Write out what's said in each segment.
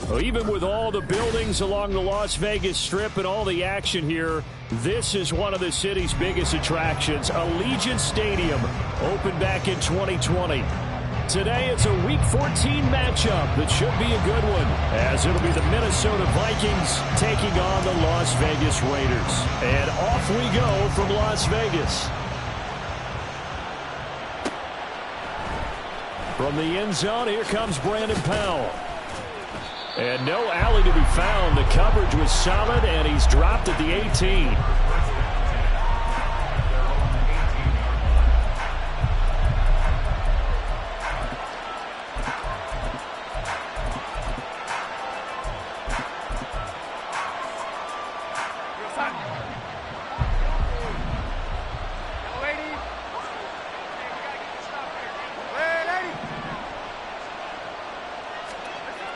Well, even with all the buildings along the Las Vegas Strip and all the action here, this is one of the city's biggest attractions. Allegiant Stadium opened back in 2020. Today it's a Week 14 matchup that should be a good one, as it'll be the Minnesota Vikings taking on the Las Vegas Raiders. And off we go from Las Vegas. From the end zone, here comes Brandon Powell. And no alley to be found. The coverage was solid, and he's dropped at the 18.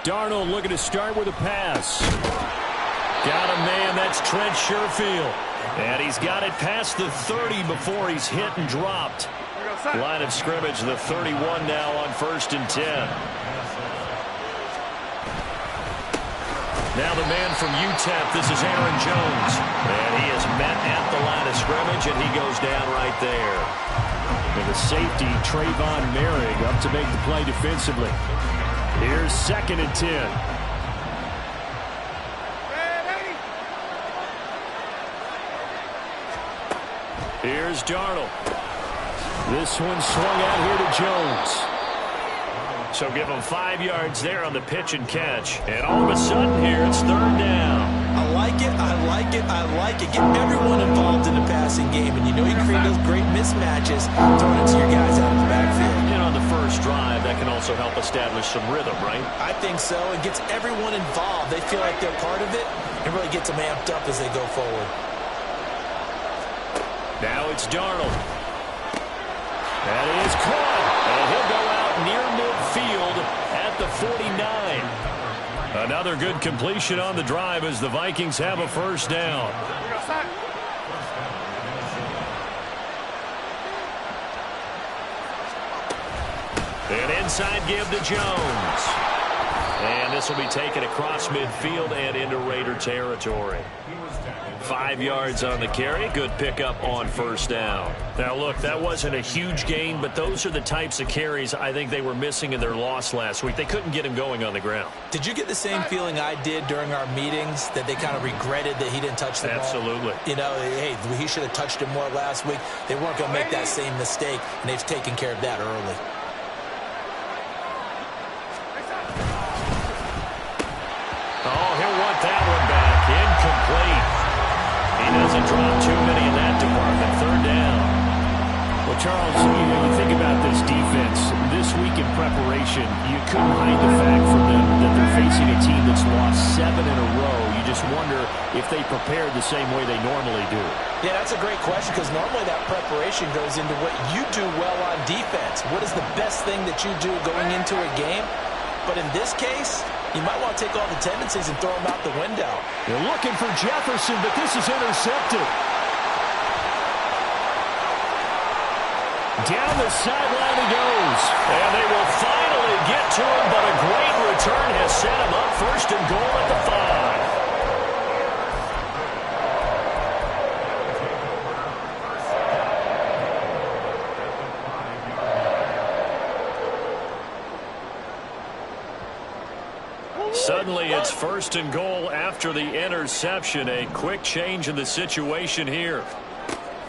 Darnold looking to start with a pass. Got him, man. That's Trent Sherfield. And he's got it past the 30 before he's hit and dropped. Line of scrimmage, the 31 now on 1st and 10. Now the man from UTEP, this is Aaron Jones. And he is met at the line of scrimmage, and he goes down right there. And the safety, Trayvon Merrick, up to make the play defensively. Here's 2nd and 10. Here's Darnold. This one swung out here to Jones. So give him 5 yards there on the pitch and catch. And all of a sudden here, it's 3rd down. I like it, I like it, I like it. Get everyone involved in the passing game. And you know you create those great mismatches throwing it to your guys out of the backfield. And on the first drive, that can also help establish some rhythm, right? I think so. It gets everyone involved. They feel like they're part of it and really gets them amped up as they go forward. Now it's Darnold. That is caught. And he'll go out near midfield at the 49. Another good completion on the drive as the Vikings have a 1st down. An inside give to Jones. And this will be taken across midfield and into Raider territory. 5 yards on the carry. Good pickup on 1st down. Now, look, that wasn't a huge gain, but those are the types of carries I think they were missing in their loss last week. They couldn't get him going on the ground. Did you get the same feeling I did during our meetings, that they kind of regretted that he didn't touch the ball? Absolutely. You know, hey, he should have touched it more last week. They weren't going to make that same mistake, and they've taken care of that early. Oh, he'll want that one back. Incomplete. He doesn't drop too many in that department. 3rd down. Well, Charles, you think about this defense. This week in preparation, you couldn't hide the fact from them that they're facing a team that's lost 7 in a row. You just wonder if they prepared the same way they normally do. Yeah, that's a great question, because normally that preparation goes into what you do well on defense. What is the best thing that you do going into a game? But in this case, you might want to take all the tendencies and throw them out the window. They're looking for Jefferson, but this is intercepted. Down the sideline he goes. And they will finally get to him, but a great return has set him up 1st and goal at the 5. Suddenly it's 1st and goal after the interception. A quick change in the situation here.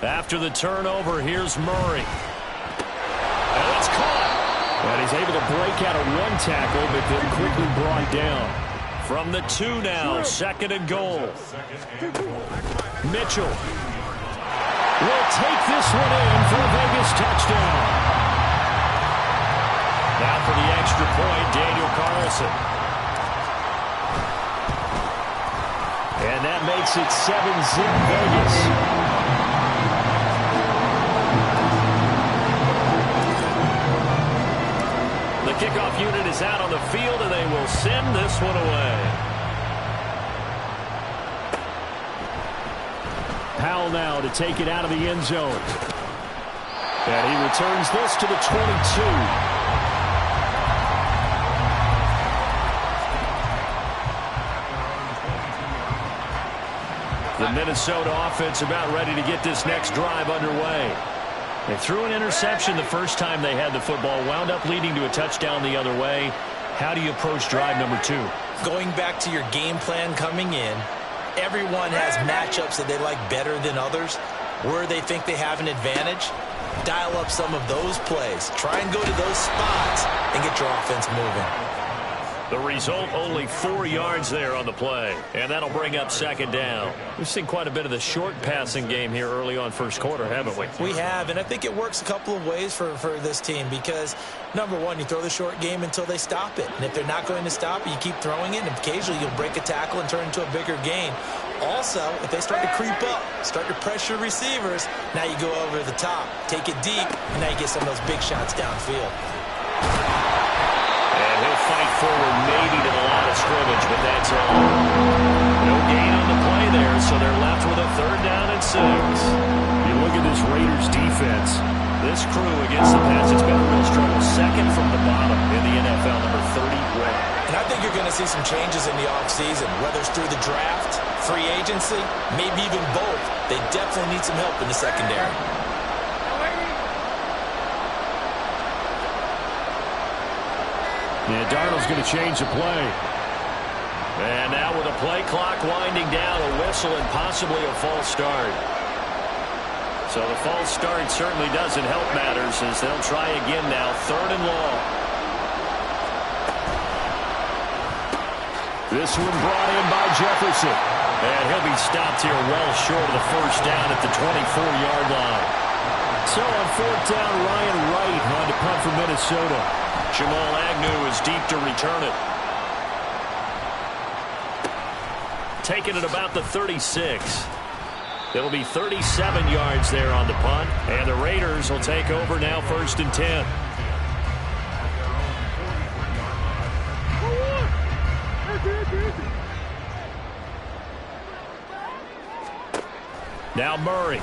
After the turnover, here's Murray. And it's caught. And he's able to break out of one tackle, but then quickly brought down. From the 2 now, 2nd and goal. Mitchell will take this one in for a Vegas touchdown. Now for the extra point, Daniel Carlson. And that makes it 7-zip Vegas. unit is out on the field, and they will send this one away. Powell now to take it out of the end zone. And he returns this to the 22. The Minnesota offense about ready to get this next drive underway. They threw an interception the first time they had the football, wound up leading to a touchdown the other way. How do you approach drive number 2? Going back to your game plan coming in, everyone has matchups that they like better than others. Where they think they have an advantage, dial up some of those plays. Try and go to those spots and get your offense moving. The result, only 4 yards there on the play. And that'll bring up second down. We've seen quite a bit of the short passing game here early on first quarter, haven't we? We have, and I think it works a couple of ways for this team because, number one, you throw the short game until they stop it. And if they're not going to stop it, you keep throwing it, and occasionally you'll break a tackle and turn it into a bigger gain. Also, if they start to creep up, start to pressure receivers, now you go over the top, take it deep, and now you get some of those big shots downfield. And he'll fight forward maybe to the line of scrimmage, but that's all. No gain on the play there, so they're left with a 3rd down and 6. You look at this Raiders defense. This crew against the pass, it's been a real struggle. Second from the bottom in the NFL, number 31. And I think you're going to see some changes in the offseason, whether it's through the draft, free agency, maybe even both. They definitely need some help in the secondary. Yeah, Darnold's going to change the play. And now with a play clock winding down, a whistle and possibly a false start. So the false start certainly doesn't help matters as they'll try again now, 3rd and long. This one brought in by Jefferson. And he'll be stopped here well short of the first down at the 24-yard line. So on 4th down, Ryan Wright on to punt for Minnesota. Jamal Agnew is deep to return it. Taking it about the 36. It'll be 37 yards there on the punt. And the Raiders will take over now 1st and 10. Now Murray.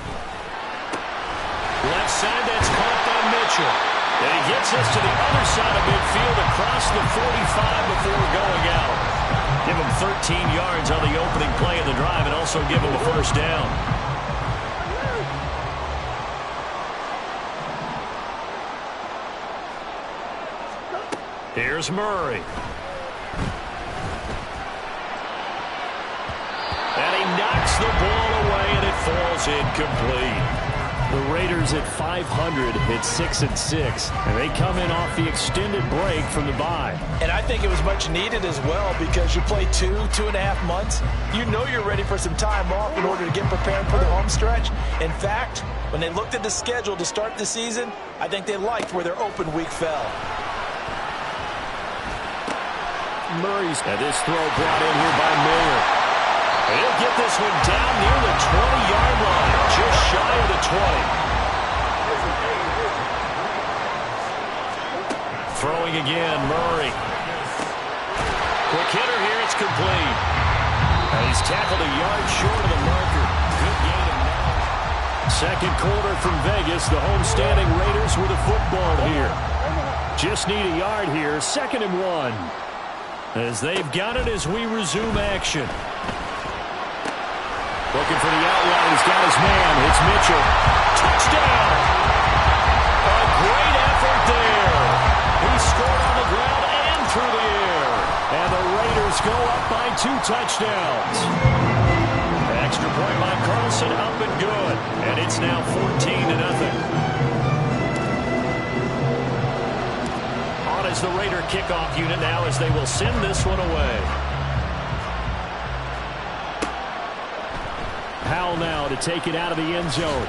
Left side, that's caught by Mitchell. And he gets us to the other side of midfield across the 45 before going out. Give him 13 yards on the opening play of the drive and also give him a 1st down. Here's Murray. And he knocks the ball away and it falls incomplete. The Raiders at 500 hit 6-6, and they come in off the extended break from the bye. And I think it was much needed as well because you play 2.5 months. You know you're ready for some time off in order to get prepared for the home stretch. In fact, when they looked at the schedule to start the season, I think they liked where their open week fell. Murray's and this throw brought in here by Miller. He'll get this one down near the 20-yard line, just shy of the 20. Throwing again, Murray. Quick hitter here, it's complete. And he's tackled a yard short of the marker. Good gain of 9. Second quarter from Vegas, the homestanding Raiders with a football here. Just need a yard here, 2nd and 1. As they've got it as we resume action. Looking for the outlet. He's got his man. It's Mitchell. Touchdown. A great effort there. He scored on the ground and through the air. And the Raiders go up by 2 touchdowns. Extra point by Carlson, up and good. And it's now 14-0. On is the Raider kickoff unit now as they will send this one away. Powell now to take it out of the end zone.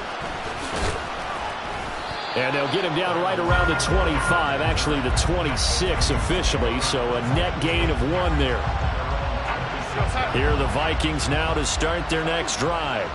And they'll get him down right around the 25, actually the 26 officially, so a net gain of 1 there. Here are the Vikings now to start their next drive.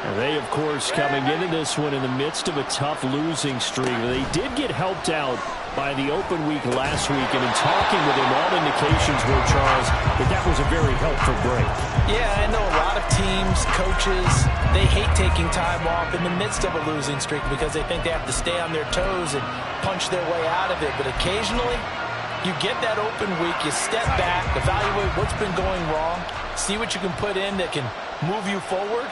And they, of course, coming into this one in the midst of a tough losing streak. They did get helped out by the open week last week, and in talking with him, all indications were, Charles, that was a very helpful break. Yeah, I know a lot of teams, coaches, they hate taking time off in the midst of a losing streak because they think they have to stay on their toes and punch their way out of it. But occasionally, you get that open week, you step back, evaluate what's been going wrong, see what you can put in that can move you forward,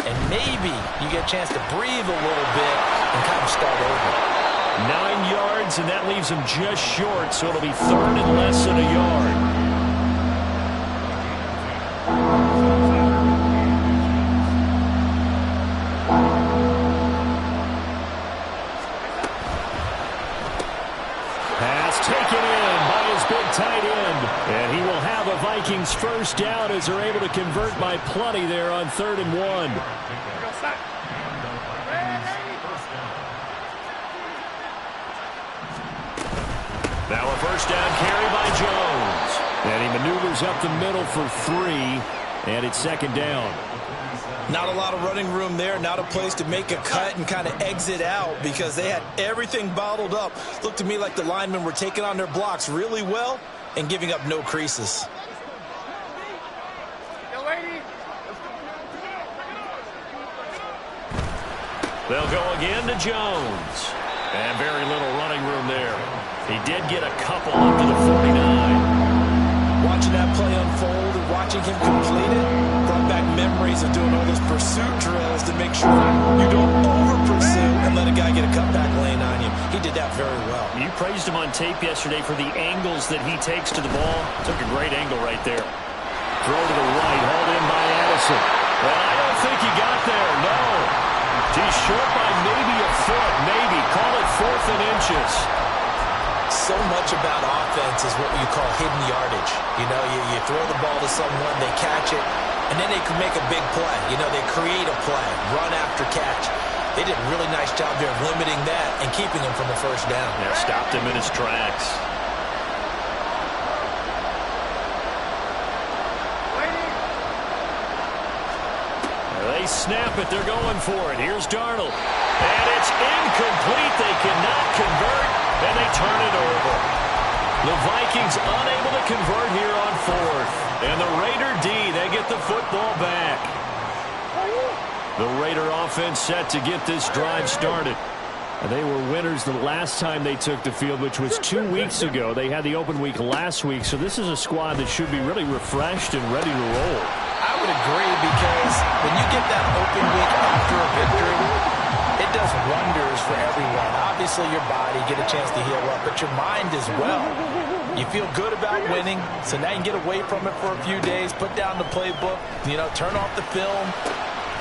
and maybe you get a chance to breathe a little bit and kind of start over. 9 yards, and that leaves him just short, so it'll be 3rd and less than a yard. Pass taken in by his big tight end, and he will have a Vikings first down as they're able to convert by plenty there on 3rd and 1. Now a first down carry by Jones. And he maneuvers up the middle for 3, and it's 2nd down. Not a lot of running room there, not a place to make a cut and kind of exit out because they had everything bottled up. Looked to me like the linemen were taking on their blocks really well and giving up no creases. They'll go again to Jones. And very little running room there. He did get a couple up to the 49. Watching that play unfold and watching him complete it brought back memories of doing all those pursuit drills to make sure you don't over-pursue and let a guy get a cutback lane on you. He did that very well. You praised him on tape yesterday for the angles that he takes to the ball. Took a great angle right there. Throw to the right, hauled in by Addison. Well, I don't think he got there, no. He's short by maybe a foot, maybe. Call it 4th and inches. So much about offense is what you call hidden yardage. You know, you throw the ball to someone, they catch it, and then they can make a big play. You know, they create a play, run after catch. They did a really nice job there of limiting that and keeping him from a first down. Yeah, stopped him in his tracks. They snap it. They're going for it. Here's Darnold. And it's incomplete. They cannot convert, and they turn it over. The Vikings unable to convert here on 4th. And the Raider D, they get the football back. The Raider offense set to get this drive started. They were winners the last time they took the field, which was 2 weeks ago. They had the open week last week, so this is a squad that should be really refreshed and ready to roll. I would agree because when you get that open week after a victory, it does wonders for everyone. Obviously, your body, get a chance to heal up, but your mind as well. You feel good about winning, so now you can get away from it for a few days, put down the playbook, you know, turn off the film.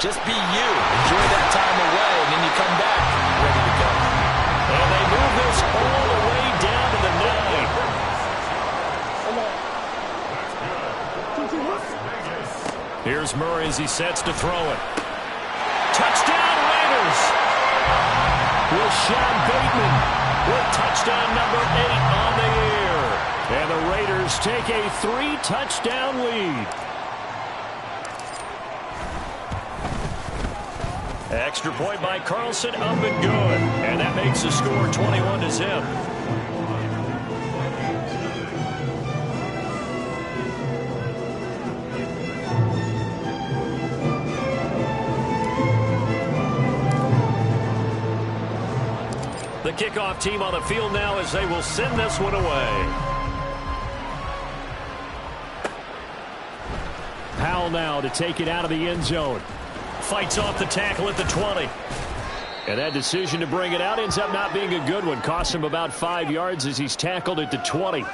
Just be you. Enjoy that time away, and then you come back ready to go. And they move this all the way down to the 9. Here's Murray as he sets to throw it. Touchdown Raiders! Rashad Bateman with touchdown number 8 on the air. And the Raiders take a 3-touchdown lead. Extra point by Carlson, up and good. And that makes the score 21-0. The kickoff team on the field now as they will send this one away. Powell now to take it out of the end zone. Fights off the tackle at the 20. And that decision to bring it out ends up not being a good one. Costs him about 5 yards as he's tackled at the 20.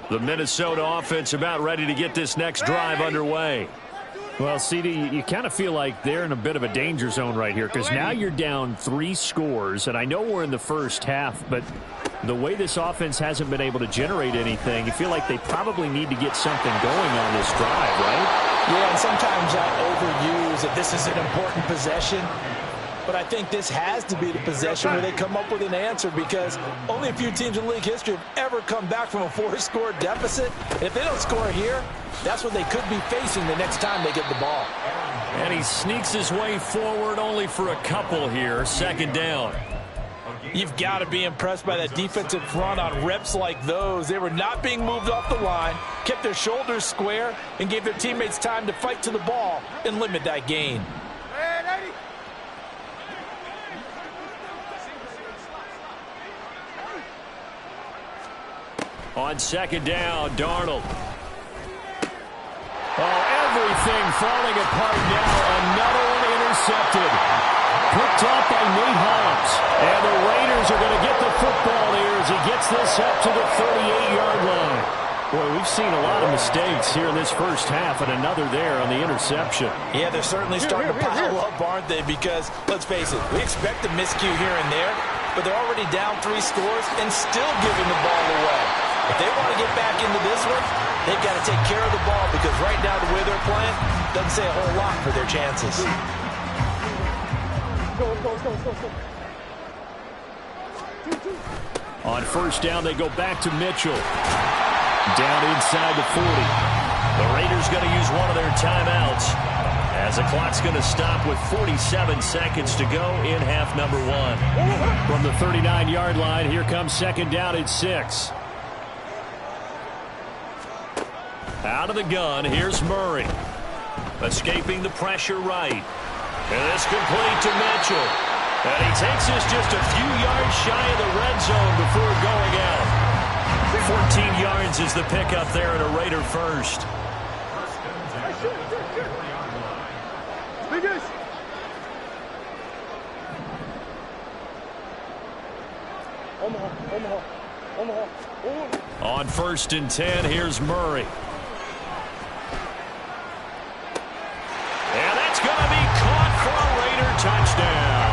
The Minnesota offense about ready to get this next drive underway. Well, CD, you kind of feel like they're in a bit of a danger zone right here because now you're down 3 scores, and I know we're in the first half, but the way this offense hasn't been able to generate anything, you feel like they probably need to get something going on this drive, right? Yeah, and sometimes I overuse that this is an important possession, but I think this has to be the possession where they come up with an answer because only a few teams in league history have ever come back from a 4-score deficit. And if they don't score here, that's what they could be facing the next time they get the ball. And he sneaks his way forward only for a couple here. Second down. You've got to be impressed by that defensive front on reps like those. They were not being moved off the line, kept their shoulders square, and gave their teammates time to fight to the ball and limit that gain. On second down, Darnold. Oh, everything falling apart now. Another one intercepted. Picked off by Nate Hobbs. And the Raiders are going to get the football here as he gets this up to the 38-yard line. Boy, we've seen a lot of mistakes here in this first half, and another there on the interception. Yeah, they're certainly starting to pile up, aren't they? Because, let's face it, we expect a miscue here and there, but they're already down 3 scores and still giving the ball away. If they want to get back into this one, they've got to take care of the ball because right now the way they're playing doesn't say a whole lot for their chances. On first down, they go back to Mitchell. Down inside the 40. The Raiders going to use one of their timeouts as the clock's going to stop with 47 seconds to go in half number 1. From the 39-yard line, here comes second down at 6. Out of the gun, here's Murray. Escaping the pressure right. And this complete to Mitchell. And he takes this just a few yards shy of the red zone before going out. 14 yards is the pickup there at a Raider first. On first and 10, here's Murray. And that's going to be caught for a Raider touchdown.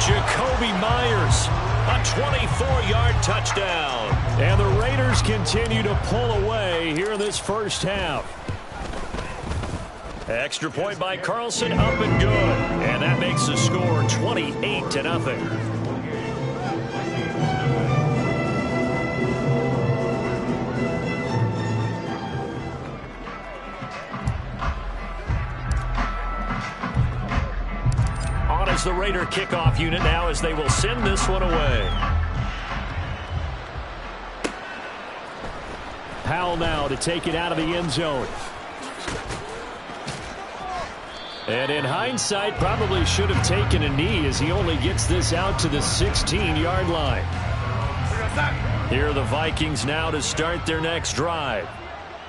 Jakobi Meyers, a 24-yard touchdown. And the Raiders continue to pull away here in this first half. Extra point by Carlson, up and good. And that makes the score 28-0. As the Raider kickoff unit now as they will send this one away. Powell now to take it out of the end zone. And in hindsight, probably should have taken a knee as he only gets this out to the 16-yard line. Here are the Vikings now to start their next drive.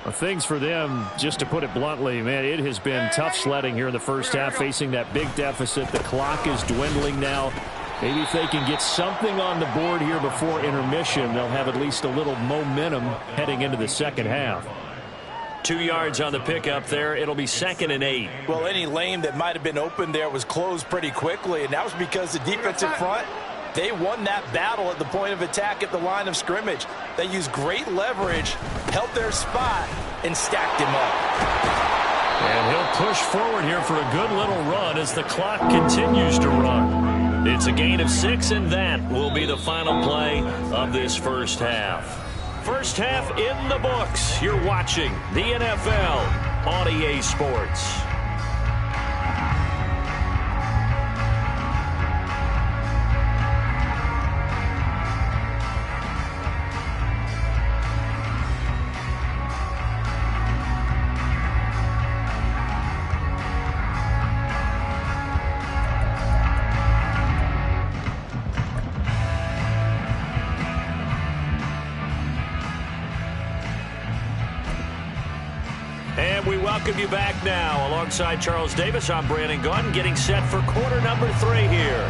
Well, things for them, just to put it bluntly, man, it has been tough sledding here in the first half, facing that big deficit. The clock is dwindling now. Maybe if they can get something on the board here before intermission, they'll have at least a little momentum heading into the second half. 2 yards on the pickup there. It'll be second and 8. Well, any lane that might have been open there was closed pretty quickly, and that was because the defensive front, they won that battle at the point of attack at the line of scrimmage. They used great leverage, held their spot, and stacked him up. And he'll push forward here for a good little run as the clock continues to run. It's a gain of 6, and that will be the final play of this first half. First half in the books. You're watching the NFL on EA Sports. Welcome you back now. Alongside Charles Davis, I'm Brandon Gaudin, getting set for quarter number 3 here.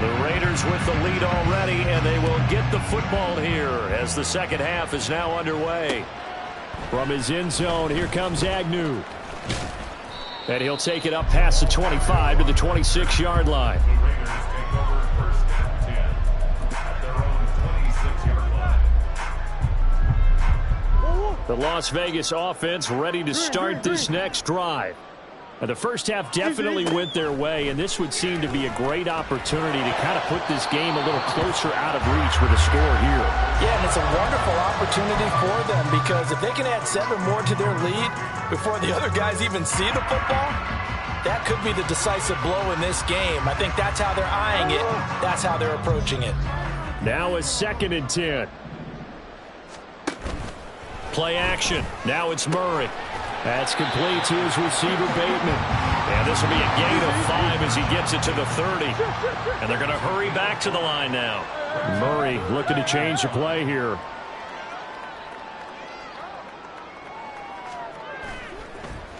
The Raiders with the lead already, and they will get the football here as the second half is now underway. From his end zone, here comes Agnew. And he'll take it up past the 25 to the 26-yard line. The Las Vegas offense ready to start this next drive. The first half definitely went their way, and this would seem to be a great opportunity to kind of put this game a little closer out of reach with a score here. Yeah, and it's a wonderful opportunity for them because if they can add 7 more to their lead before the other guys even see the football, that could be the decisive blow in this game. I think that's how they're eyeing it. That's how they're approaching it. Now a 2nd and 10. Play action. Now it's Murray. That's complete to his receiver, Bateman. And this will be a gain of 5 as he gets it to the 30. And they're going to hurry back to the line now. Murray looking to change the play here.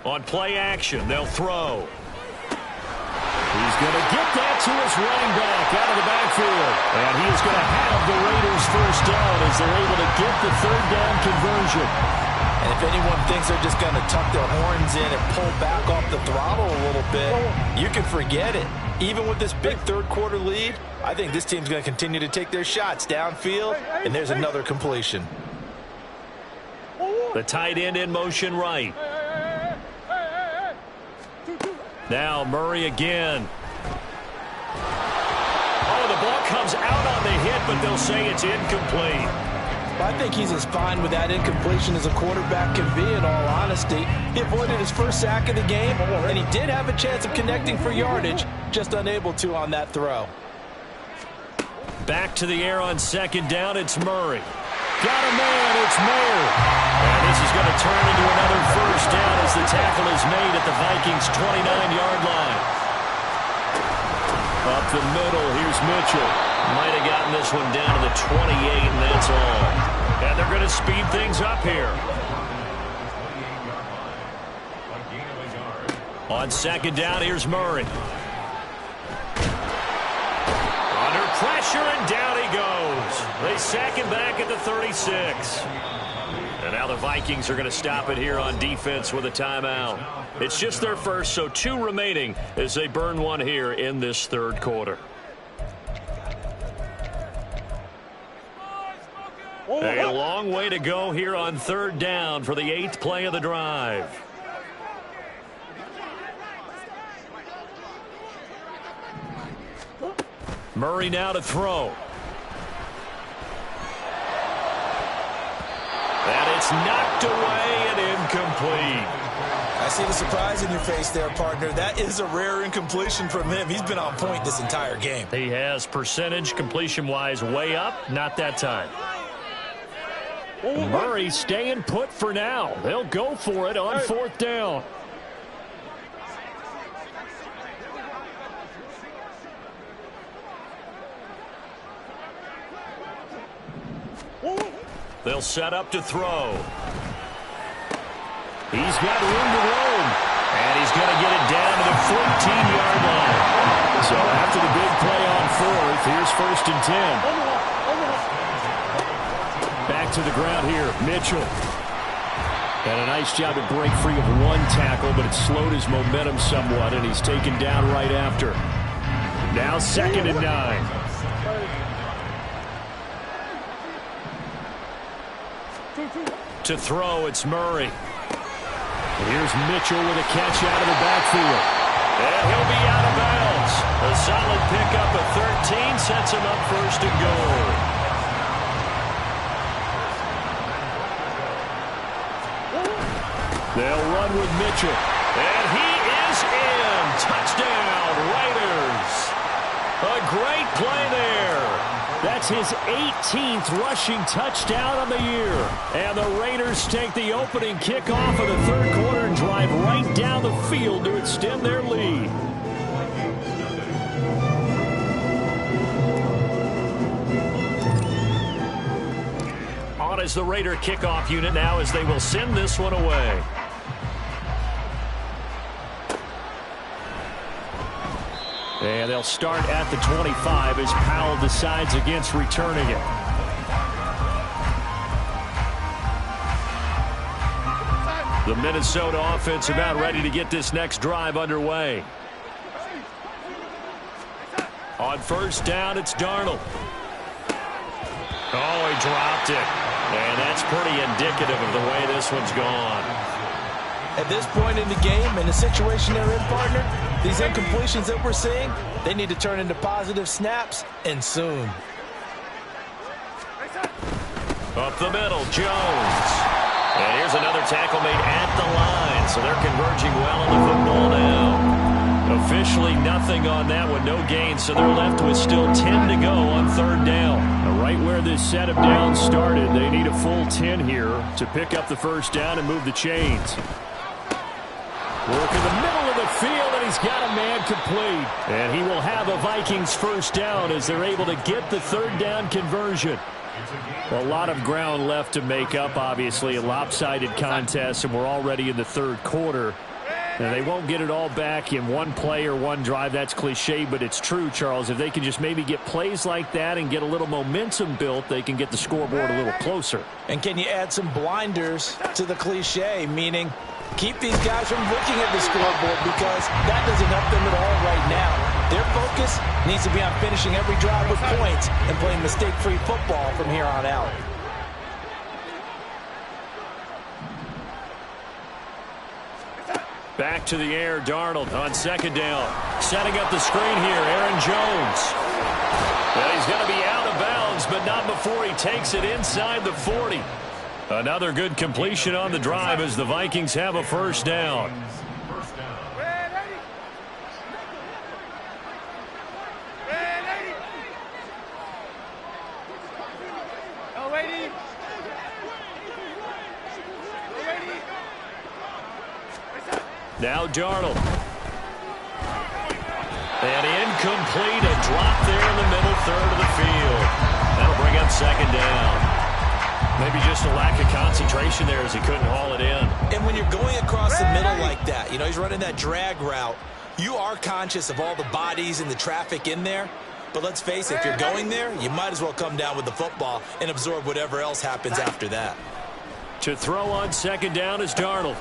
On play action, they'll throw. He's going to get that to his running back out of the backfield. And he is going to have the Raiders first down as they're able to get the 3rd down conversion. And if anyone thinks they're just going to tuck their horns in and pull back off the throttle a little bit, you can forget it. Even with this big 3rd quarter lead, I think this team's going to continue to take their shots downfield, and there's another completion. The tight end in motion right. Now Murray again. Oh, the ball comes out on the hit, but they'll say it's incomplete. I think he's as fine with that incompletion as a quarterback can be, in all honesty. He avoided his first sack of the game, and he did have a chance of connecting for yardage, just unable to on that throw. Back to the air on 2nd down, it's Murray. Got a man, it's Mayer. And this is going to turn into another first down as the tackle is made at the Vikings' 29-yard line. Up the middle, here's Mitchell. Might have gotten this one down to the 28, and that's all. And they're going to speed things up here. On 2nd down, here's Murray. Under pressure, and down he goes. They sack him back at the 36. And now the Vikings are going to stop it here on defense with a timeout. It's just their first, so 2 remaining as they burn one here in this 3rd quarter. A long way to go here on 3rd down for the 8th play of the drive. Murray now to throw. And it's knocked away and incomplete. I see the surprise in your face there, partner. That is a rare incompletion from him. He's been on point this entire game. He has percentage completion-wise way up. Not that time. Murray staying put for now. They'll go for it on 4th down. They'll set up to throw. He's got room to roam. And he's going to get it down to the 14-yard line. So after the big play on 4th, here's 1st and 10. Back to the ground here, Mitchell. And a nice job to break free of 1 tackle, but it slowed his momentum somewhat, and he's taken down right after. Now 2nd and 9. To throw, it's Murray. Here's Mitchell with a catch out of the backfield. And he'll be out of bounds. A solid pickup of 13 sets him up 1st and goal. They'll run with Mitchell. And he is in. Touchdown, Raiders. A great play there. That's his 18th rushing touchdown of the year. And the Raiders take the opening kickoff of the 3rd quarter and drive right down the field to extend their lead. On is the Raider kickoff unit now as they will send this one away. And they'll start at the 25 as Powell decides against returning it. The Minnesota offense about ready to get this next drive underway. On 1st down, it's Darnold. Oh, he dropped it. And that's pretty indicative of the way this one's gone. At this point in the game, in the situation they're in, partner, these incompletions that we're seeing, they need to turn into positive snaps, and soon. Up the middle, Jones. And here's another tackle made at the line, so they're converging well on the football now. Officially nothing on that one, no gain, so they're left with still 10 to go on third down. Now, right where this set of downs started, they need a full 10 here to pick up the first down and move the chains. Work in the middle of the field, and he's got a man complete. And he will have a Vikings first down as they're able to get the third down conversion. A lot of ground left to make up, obviously, a lopsided contest, and we're already in the third quarter. And they won't get it all back in one play or one drive. That's cliche, but it's true, Charles. If they can just maybe get plays like that and get a little momentum built, they can get the scoreboard a little closer. And can you add some blinders to the cliche, meaning keep these guys from looking at the scoreboard, because that doesn't help them at all right now. Their focus needs to be on finishing every drive with points and playing mistake-free football from here on out. Back to the air, Darnold on second down. Setting up the screen here, Aaron Jones. Well, he's going to be out of bounds, but not before he takes it inside the 40. Another good completion on the drive as the Vikings have a first down. Now Darnold. And incomplete, a drop there in the middle third of the field. That'll bring up second down. Maybe just a lack of concentration there as he couldn't haul it in. And when you're going across the middle like that, you know, he's running that drag route, you are conscious of all the bodies and the traffic in there. But let's face it, if you're going there, you might as well come down with the football and absorb whatever else happens after that. To throw on second down is Darnold.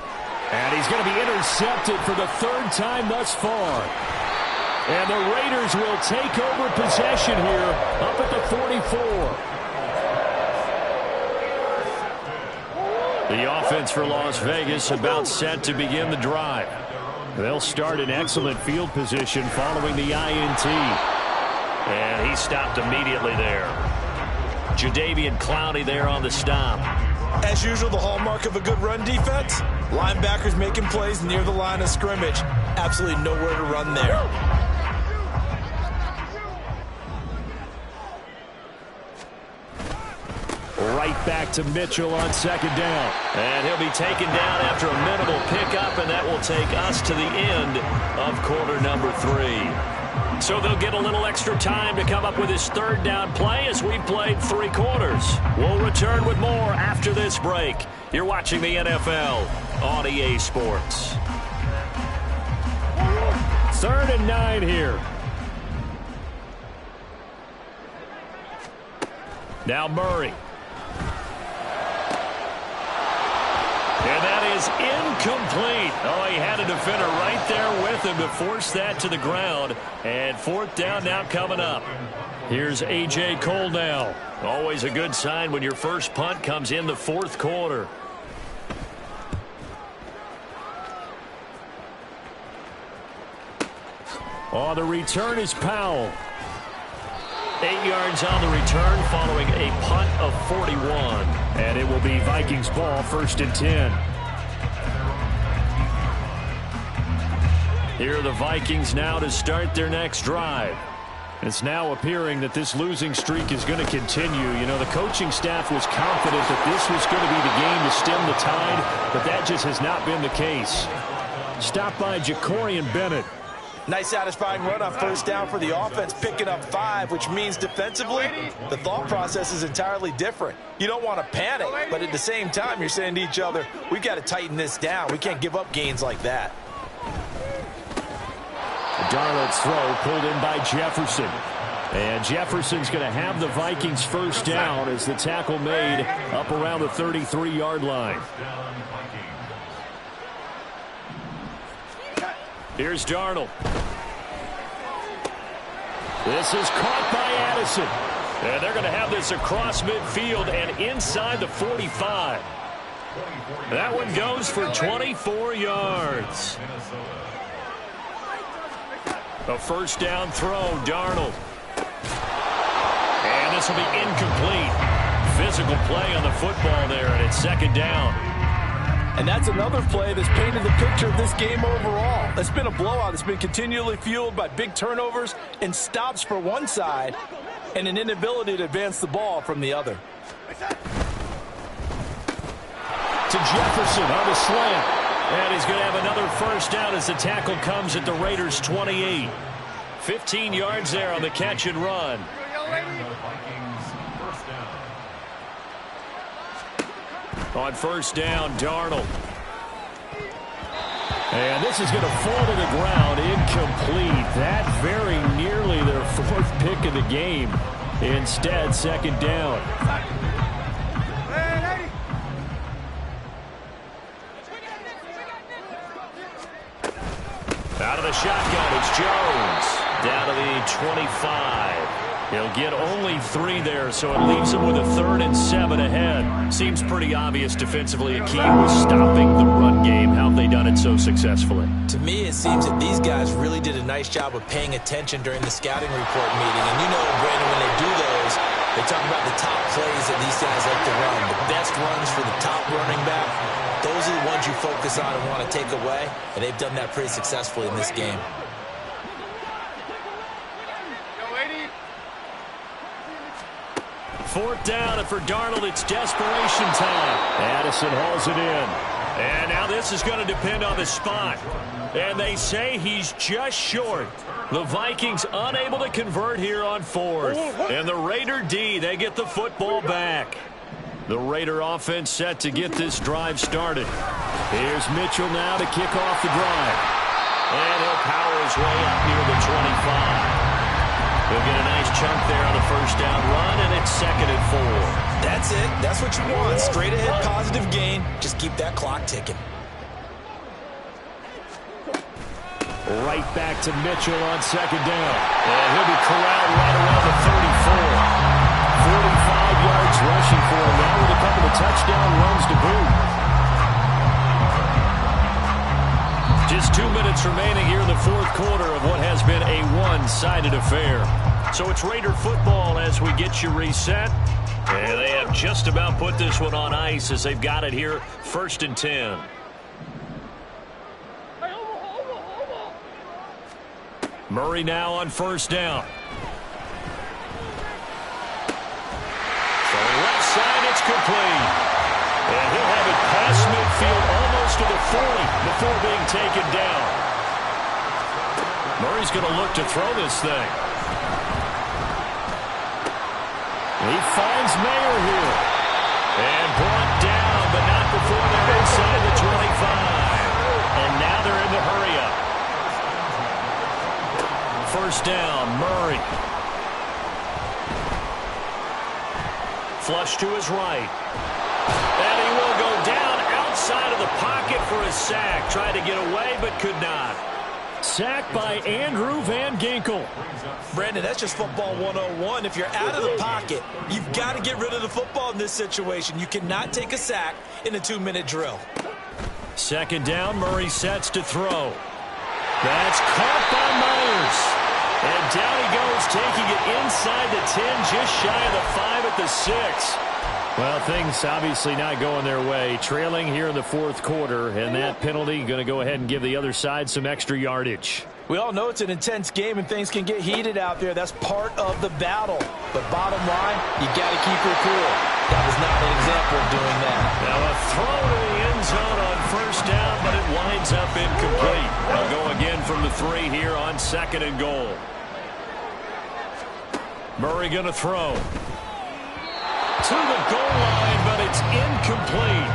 And he's going to be intercepted for the third time thus far. And the Raiders will take over possession here up at the 44. The offense for Las Vegas about set to begin the drive. They'll start in excellent field position following the INT. And he stopped immediately there. Jadeveon Clowney there on the stop. As usual, the hallmark of a good run defense, linebackers making plays near the line of scrimmage. Absolutely nowhere to run there. Right back to Mitchell on second down. And he'll be taken down after a minimal pickup, and that will take us to the end of quarter number 3. So they'll get a little extra time to come up with his third down play as we played 3 quarters. We'll return with more after this break. You're watching the NFL on EA Sports. 3rd and 9 here. Now Murray. And that is incomplete. Oh, he had a defender right there with him to force that to the ground. And 4th down now coming up. Here's A.J. Cole now. Always a good sign when your first punt comes in the 4th quarter. On the return is Powell. 8 yards on the return following a punt of 41. And it will be Vikings ball, 1st and 10. Here are the Vikings now to start their next drive. It's now appearing that this losing streak is going to continue. You know, the coaching staff was confident that this was going to be the game to stem the tide, but that just has not been the case. Stopped by Jacorian Bennett. Nice satisfying run on 1st down for the offense, picking up 5, which means defensively, the thought process is entirely different. You don't want to panic, but at the same time, you're saying to each other, we've got to tighten this down. We can't give up gains like that. Darnold's throw pulled in by Jefferson. And Jefferson's going to have the Vikings first down as the tackle made up around the 33-yard line. Here's Darnold. This is caught by Addison. And they're going to have this across midfield and inside the 45. That one goes for 24 yards. A first down throw, Darnold. And this will be incomplete. Physical play on the football there, and it's second down. And that's another play that's painted the picture of this game overall. It's been a blowout. It's been continually fueled by big turnovers and stops for one side and an inability to advance the ball from the other. To Jefferson on the slant. And he's going to have another first down as the tackle comes at the Raiders' 28. 15 yards there on the catch and run. On first down, Darnold. And this is going to fall to the ground, incomplete. That very nearly their fourth pick of the game. Instead, second down. Out of the shotgun, it's Jones. Down to the 25. He'll get only 3 there, so it leaves him with a 3rd and 7 ahead. Seems pretty obvious defensively a key was stopping the run game. How have they done it so successfully? To me, it seems that these guys really did a nice job of paying attention during the scouting report meeting. And you know, Brandon, when they do those, they talk about the top plays that these guys like to run. The best runs for the top running back. Those are the ones you focus on and want to take away. And they've done that pretty successfully in this game. Fourth down, and for Darnold, it's desperation time. Addison hauls it in. And now this is going to depend on the spot. And they say he's just short. The Vikings unable to convert here on 4th. And the Raider D, they get the football back. The Raider offense set to get this drive started. Here's Mitchell now to kick off the drive. And he'll power his way up near the 25. He'll get a nice chunk there on the first down run, and it's 2nd and 4. That's it. That's what you want. Straight ahead, positive gain. Just keep that clock ticking. Right back to Mitchell on second down. And he'll be corralled right around the 34. 45 yards rushing for him now with a couple of touchdown runs to boot. Just 2 minutes remaining here in the fourth quarter of what has been a one-sided affair. So it's Raider football as we get you reset. And they have just about put this one on ice as they've got it here, 1st and 10. Murray now on first down. So left side, it's complete. And he'll have it past midfield almost to the 40 before being taken down. Murray's going to look to throw this thing. He finds Mayer here. And brought down, but not before they're inside the 25. And now they're in the hurry-up. First down, Murray. Flush to his right. And he will go down outside of the pocket for a sack. Tried to get away, but could not. Sacked by Andrew Van Ginkel. Brandon, that's just football 101. If you're out of the pocket, you've got to get rid of the football in this situation. You cannot take a sack in a 2-minute drill. Second down, Murray sets to throw. That's caught by Myers. And down he goes, taking it inside the 10, just shy of the 5 at the 6. Well, things obviously not going their way. Trailing here in the fourth quarter, and that penalty going to go ahead and give the other side some extra yardage. We all know it's an intense game and things can get heated out there. That's part of the battle. But bottom line, you got to keep your cool. That was not an example of doing that. Now a throw to the end zone on first down, but it winds up incomplete. They'll go again from the 3 here on 2nd and goal. Murray going to throw. To the goal line, but it's incomplete.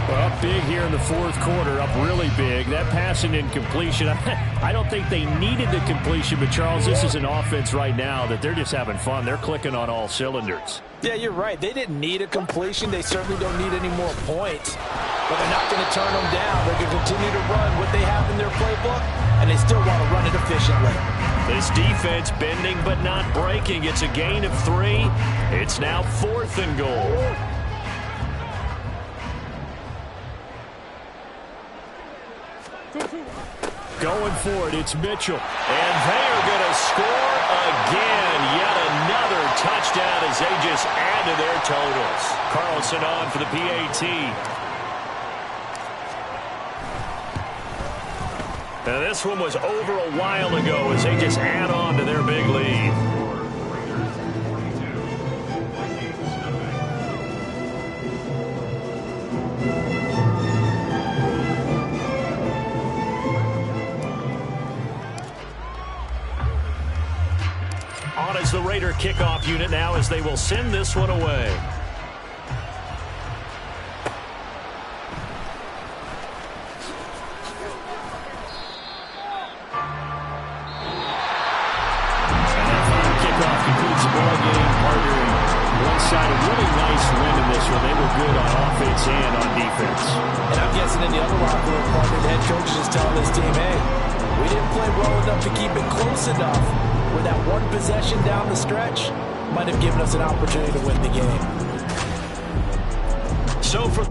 Well, up big here in the fourth quarter, up really big. That pass and incompletion, I don't think they needed the completion, but Charles, this is an offense right now that they're just having fun. They're clicking on all cylinders. Yeah, you're right. They didn't need a completion. They certainly don't need any more points. But they're not going to turn them down. They're going to continue to run what they have in their playbook, and they still want to run it efficiently. This defense bending but not breaking. It's a gain of 3. It's now 4th and goal. going for it. It's Mitchell. And they are going to score again. Yet another touchdown as they just add to their totals. Carlson on for the PAT. Now this one was over a while ago as they just add on to their big lead. On as the Raider kickoff unit now as they will send this one away. And on defense. And I'm guessing in the other locker room, partner, the head coach is just telling this team, hey, we didn't play well enough to keep it close enough where that one possession down the stretch might have given us an opportunity to win the game. So for